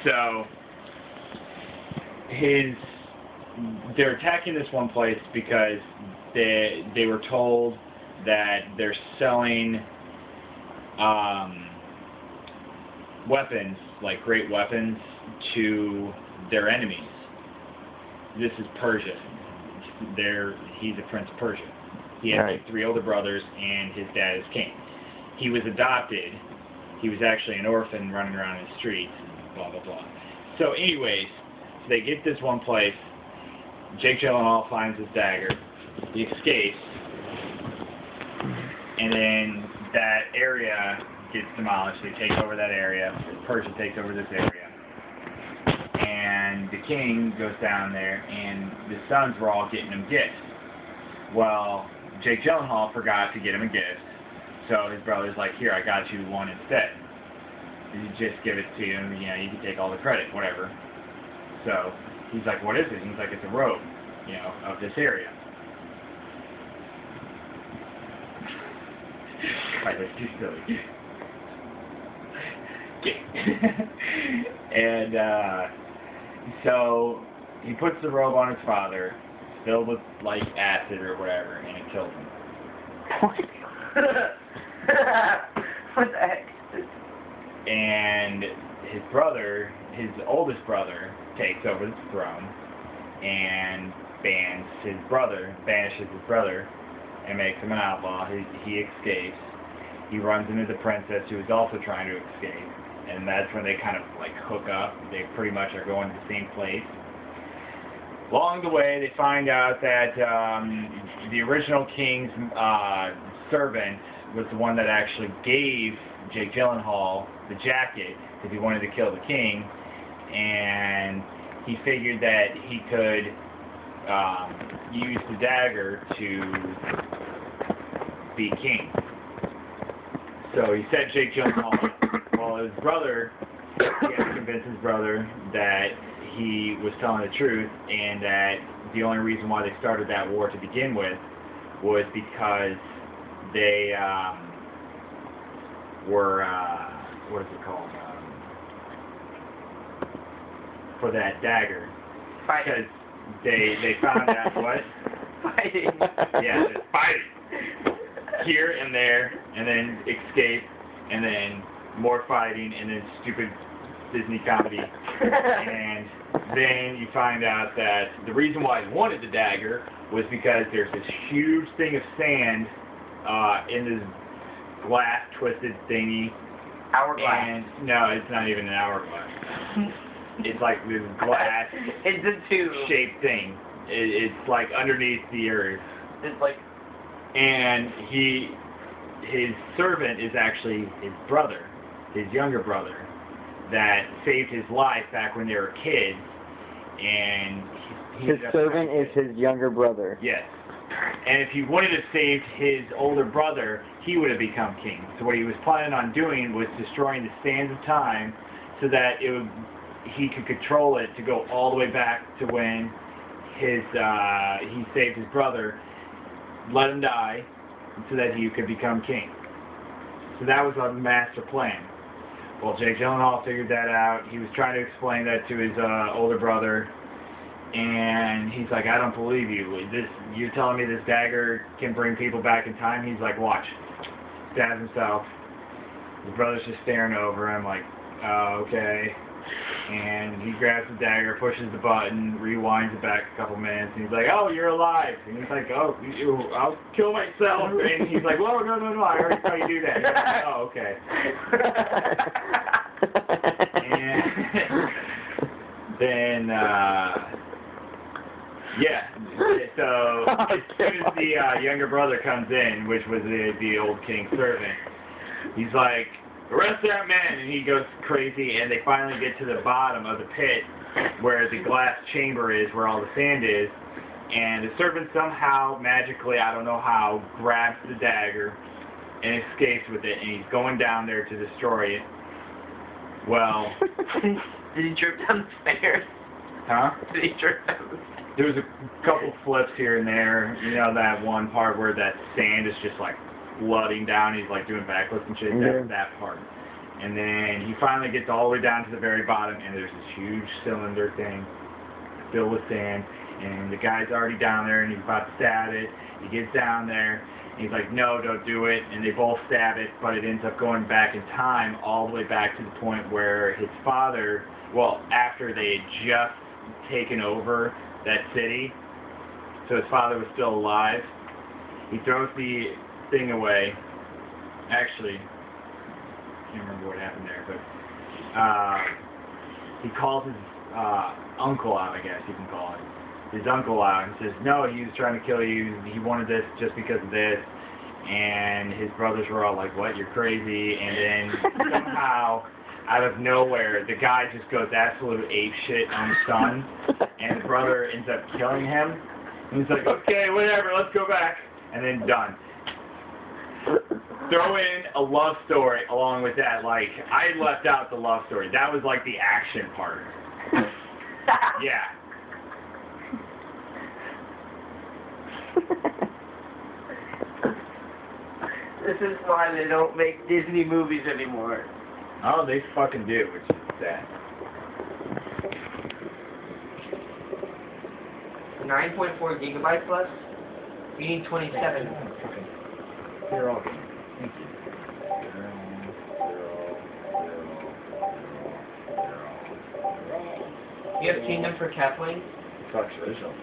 So they're attacking this one place because they were told that they're selling weapons, like great weapons, to their enemies. This is Persia. He's a Prince of Persia. He has like 3 older brothers, and his dad is king. He was adopted. He was actually an orphan running around in the streets, blah, blah, blah. So anyways, they get this one place. Jake Gyllenhaal finds his dagger. He escapes. And then that area gets demolished. They take over that area. Persia takes over this area. And the king goes down there, and the sons were all getting him gifts. Well, Jake Gyllenhaal forgot to get him a gift. So his brother's like, here, I got you one instead. You just give it to him, you know, you can take all the credit, whatever. So he's like, what is it? He's like, it's a robe, you know, of this area. Right, that's too silly. And so he puts the robe on his father, filled with like acid or whatever, and it kills him. What the heck? And his brother, his oldest brother, takes over the throne and banishes his brother, and makes him an outlaw. He escapes. He runs into the princess, who is also trying to escape, and that's when they kind of like hook up. They pretty much are going to the same place. Along the way, they find out that the original king's servant was the one that actually gave Jake Gyllenhaal the jacket because he wanted to kill the king, and he figured that he could use the dagger to be king. So he set Jake Gyllenhaal. Well, his brother, he had to convince his brother that he was telling the truth, and that the only reason why they started that war to begin with was because they were, what is it called, for that dagger. Fighting. Because they found out what? Fighting. Yeah, just fighting. Here and there, and then escape, and then more fighting, and then stupid Disney comedy. And then you find out that the reason why he wanted the dagger was because there's this huge thing of sand in this glass twisted thingy. Hourglass. And no, it's not even an hourglass. It's like this glass It's a tube. shaped thing. It's like underneath the earth. It's like. And his servant is actually his brother, his younger brother, that saved his life back when they were kids. And his servant is his younger brother. Yes. And if he wanted to save his older brother, he would have become king. So what he was planning on doing was destroying the sands of time so that he could control it to go all the way back to when he saved his brother, let him die, so that he could become king. So that was a master plan. Well, Jake Gyllenhaal figured that out. He was trying to explain that to his older brother, and he's like, I don't believe you. You're telling me this dagger can bring people back in time? He's like, watch. Stabs himself. His brother's just staring over him like, oh, okay. And he grabs the dagger, pushes the button, rewinds it back a couple minutes, and he's like, oh, you're alive. And he's like, oh, I'll kill myself. And he's like, whoa, no, I already saw you do that. He's like, oh, okay. And then, yeah. So as soon as the younger brother comes in, which was the old king's servant, he's like, arrest that man, and he goes crazy, and they finally get to the bottom of the pit where the glass chamber is, where all the sand is, and the servant somehow, magically, I don't know how, grabs the dagger and escapes with it, and he's going down there to destroy it. Well... Did he trip down the stairs? Huh? Did he trip down the stairs? There was a couple flips here and there, you know, that one part where that sand is just like flooding down, he's like doing backflips and shit, that's that part. And then he finally gets all the way down to the very bottom, and there's this huge cylinder thing filled with sand, and the guy's already down there, and he's about to stab it. He gets down there, and he's like, no, don't do it, and they both stab it, but it ends up going back in time, all the way back to the point where his father, well, after they had just taken over that city, so his father was still alive, he throws the thing away. Actually, I can't remember what happened there, but he calls his uncle out, I guess you can call it. His uncle out and says, no, he was trying to kill you, he wanted this just because of this, and his brothers were all like, what, you're crazy, and then somehow, out of nowhere, the guy just goes absolute apeshit on the son, and the brother ends up killing him, and he's like, okay, whatever, let's go back, and then done. Throw in a love story along with that, like, I left out the love story, that was like the action part. Yeah. This is why they don't make Disney movies anymore. Oh, they fucking do, which is sad. 9.4 gigabytes less? You need 27. They're all good. Thank you. You have Kingdom for Kathleen? Fuck, so